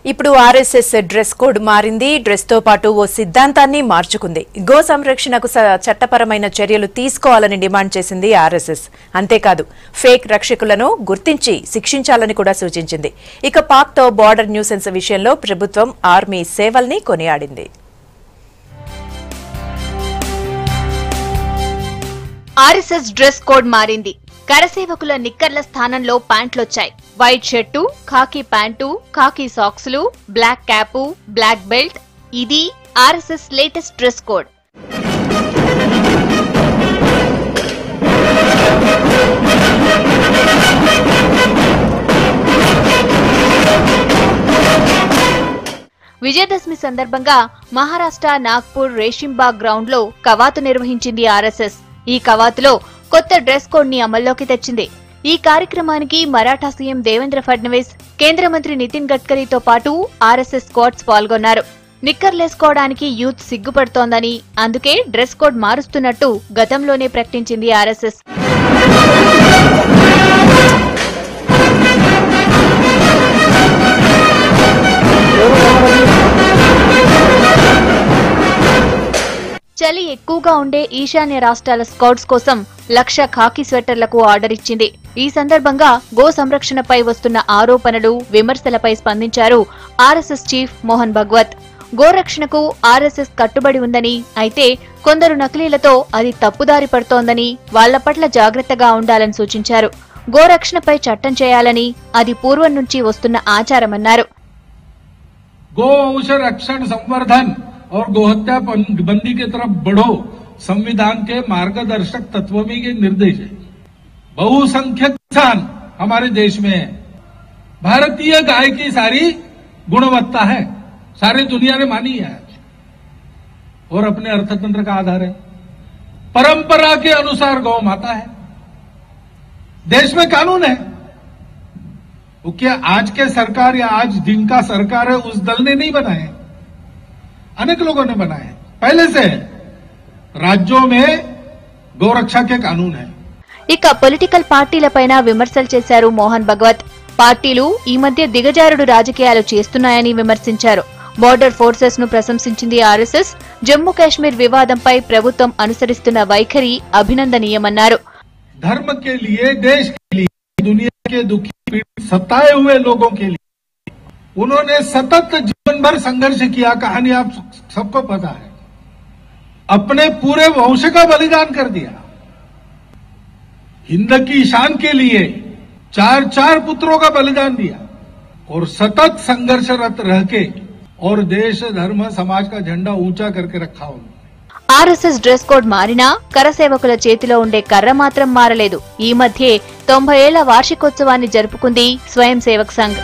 ఇప్పుడు RSS dress code మారింది. Dress తో పాటు ఓ సిద్ధాంతాన్ని మార్చుకుంది. గో సంరక్షణకు చట్టపరమైన చర్యలు తీసుకోవాలని డిమాండ్ చేసింది ఆర్ఎస్ఎస్. అంతేకాదు ఫేక్ రక్షకులను గుర్తించి శిక్షించాలని కూడా సూచించింది. ఇక పాక్ తో బార్డర్ న్యూసెన్స్ విషయంలో ప్రభుత్వం ఆర్మీ సేవల్ని కొనియాడింది. ఆర్ఎస్ఎస్ డ్రెస్ కోడ్ మారింది. కరసేవకుల నిక్కర్ల స్థానంలో ప్యాంట్లొచ్చాయి. వైట్ షర్టు, ఖాకీ ప్యాంటు, ఖాకీ సాక్సులు, బ్లాక్ క్యాపు, బ్లాక్ బెల్ట్. ఇది RSS latest dress code. Vijayadashami సందర్భంగా మహారాష్ట్ర నాగ్పూర్ రేషింబాగ్ గ్రౌండ్ లో కవాతు నిర్వహించింది ఆర్ఎస్ఎస్. ఈ కవాతులో కొత్త డ్రెస్ కోడ్ ని అమల్లోకి తెచ్చింది. ఈ కార్యక్రమానికి మరాఠా సీఎం దేవేంద్ర ఫడ్నవీస్, కేంద్ర మంత్రి నితిన్ గడ్కరీతో పాటు ఆర్ఎస్ఎస్ స్క్వాడ్స్ పాల్గొన్నారు. నిక్కర్లేసుకోవడానికి యూత్ సిగ్గుపడుతోందని, అందుకే డ్రెస్ కోడ్ మారుస్తున్నట్టు గతంలోనే ప్రకటించింది ఆర్ఎస్ఎస్. చలి ఎక్కువగా ఉండే ఈశాన్య రాష్ట్రాల స్కౌట్స్ కోసం 1,00,000 ఖాకీ స్వెట్టర్లకు ఆర్డర్ ఇచ్చింది. ఈ సందర్భంగా గో సంరక్షణపై వస్తున్న ఆరోపణలు, విమర్శలపై స్పందించారు RSS chief Mohan Bhagwat. గోరక్షణకు RSS కట్టుబడి ఉందని, అయితే కొందరు నకిలీలతో అది తప్పుదారి పడుతోందని, వాళ్ల పట్ల జాగ్రత్తగా ఉండాలని సూచించారు. గోరక్షణపై చట్టం చేయాలని, అది పూర్వం నుంచి వస్తున్న ఆచారమన్నారు. गौवंश रक्षण संवर्धन और गोहत्या बंदी की तरफ बढ़ो संविधान के मार्गदर्शक तत्वों में ये निर्देश है। बहुसंख्यक किसान हमारे देश में है। भारतीय गाय की सारी गुणवत्ता है, सारी दुनिया ने मानी है और अपने अर्थतंत्र का आधार है। परंपरा के अनुसार गौ माता है, देश में कानून है। वो क्या आज के सरकार या आज जिनका सरकार है उस दल ने नहीं बनाए, अनेक लोगों ने बनाए, पहले से राज्यों में गौरक्षा के कानून है। ఇక పొలిటికల్ పార్టీలపైన విమర్శలు చేశారు మోహన్ భగవత్. పార్టీలు ఈ మధ్య దిగజారుడు రాజకీయాలు చేస్తున్నాయని విమర్శించారు. బోర్డర్ ఫోర్సెస్ ను ప్రశంసించింది ఆర్ఎస్ఎస్. జమ్మూ కాశ్మీర్ వివాదంపై ప్రభుత్వం అనుసరిస్తున్న వైఖరి అభినందనీయమన్నారు. धर्म के लिए, देश के लिए, दुनिया के दुखी सताए हुए लोगों के लिए उन्होंने सतत जीवन भर संघर्ष किया। कहानी आप सबको पता है। अपने पूरे वंश का बलिदान कर दिया। हिंद की शान के लिए 4 पुत्रों का बलिदान दिया और सतत संघर्षरत रह के और देश, धर्म, समाज का झंडा ऊंचा करके रखा उन्होंने. ఆర్ఎస్ఎస్ డ్రెస్ కోడ్ మారినా కరసేవకుల చేతిలో ఉండే కర్ర మాత్రం మారలేదు. ఈ మధ్యే 90 ఏళ్ల వార్షికోత్సవాన్ని జరుపుకుంది స్వయం సేవక్ సంఘ్.